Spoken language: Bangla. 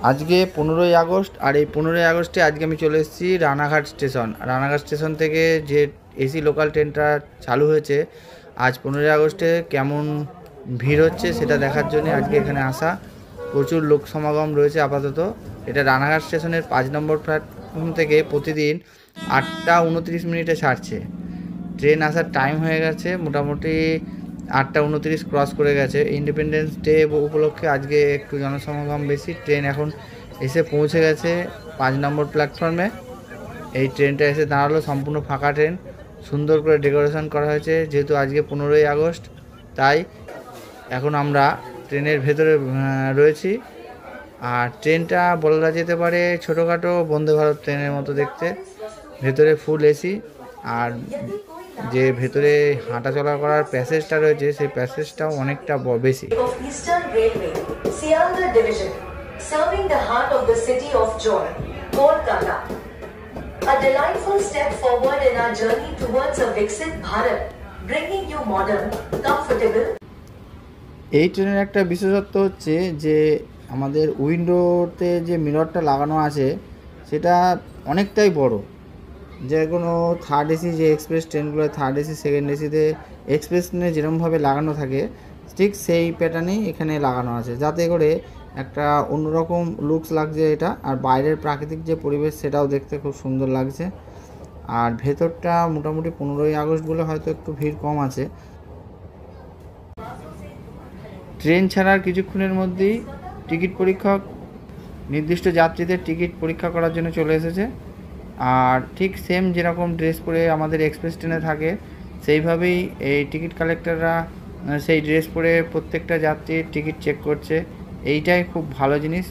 আজকে 15ই আগস্ট, আর এই 15ই আগস্টে আজকে আমি চলে এসেছি রানাঘাট স্টেশন। রানাঘাট স্টেশন থেকে যে এসি লোকাল ট্রেনটা চালু হয়েছে, আজ 15ই আগস্টে কেমন ভিড় হচ্ছে সেটা দেখার জন্য আজকে এখানে আসা। প্রচুর লোক সমাগম রয়েছে আপাতত। এটা রানাঘাট স্টেশনের 5 নম্বর প্ল্যাটফর্ম থেকে প্রতিদিন 8টা 29 মিনিটে ছাড়ছে। ট্রেন আসার টাইম হয়ে গেছে, মোটামুটি 8টা 29 ক্রস করে গেছে। ইন্ডিপেন্ডেন্স ডে উপলক্ষে আজকে একটু জনসমাগম বেশি। ট্রেন এখন এসে পৌঁছে গেছে 5 নম্বর প্ল্যাটফর্মে। এই ট্রেনটা এসে দাঁড়ালো, সম্পূর্ণ ফাঁকা ট্রেন। সুন্দর করে ডেকোরেশন করা হয়েছে, যেহেতু আজকে 15ই আগস্ট, তাই এখন আমরা ট্রেনের ভেতরে রয়েছি। আর ট্রেনটা বলা যেতে পারে ছোটোখাটো বন্দে ভারত ট্রেনের মতো দেখতে। ভেতরে ফুল এসি, আর যে ভেতরে হাঁটা চলা করার প্যাসেজটা রয়েছে সেই প্যাসেজটাও অনেকটা বেশি। of Eastern Railway, Sialdah Division, serving the heart of the city of joy, Kolkata. A delightful step forward in our journey towards a Viksit Bharat, bringing you modern, comfortable. এই ট্রেনের একটা বিশেষত্ব হচ্ছে যে আমাদের উইন্ডোতে যে মিররটা লাগানো আছে সেটা অনেকটাই বড়। যে কোনো থার্ড এসি, যে এক্সপ্রেস ট্রেনগুলো থার্ড এসি সেকেন্ড এসিতে এক্সপ্রেস ট্রেনে যেরকমভাবে লাগানো থাকে ঠিক সেই প্যাটার্নেই এখানে লাগানো আছে, যাতে করে একটা অন্যরকম লুকস লাগছে এটা। আর বাইরের প্রাকৃতিক যে পরিবেশ সেটাও দেখতে খুব সুন্দর লাগছে। আর ভেতরটা মোটামুটি 15ই আগস্ট বলে হয়তো একটু ভিড় কম আছে। ট্রেন ছাড়ার কিছুক্ষণের মধ্যেই টিকিট পরীক্ষক নির্দিষ্ট যাত্রীদের টিকিট পরীক্ষা করার জন্য চলে এসেছে। আর ঠিক সেম যেরকম ড্রেস পরে আমাদের এক্সপ্রেস ট্রেনে থাকে সেইভাবেই এই টিকিট কালেক্টররা সেই ড্রেস পরে প্রত্যেকটা যাত্রীর টিকিট চেক করছে। এইটাই খুব ভালো জিনিস।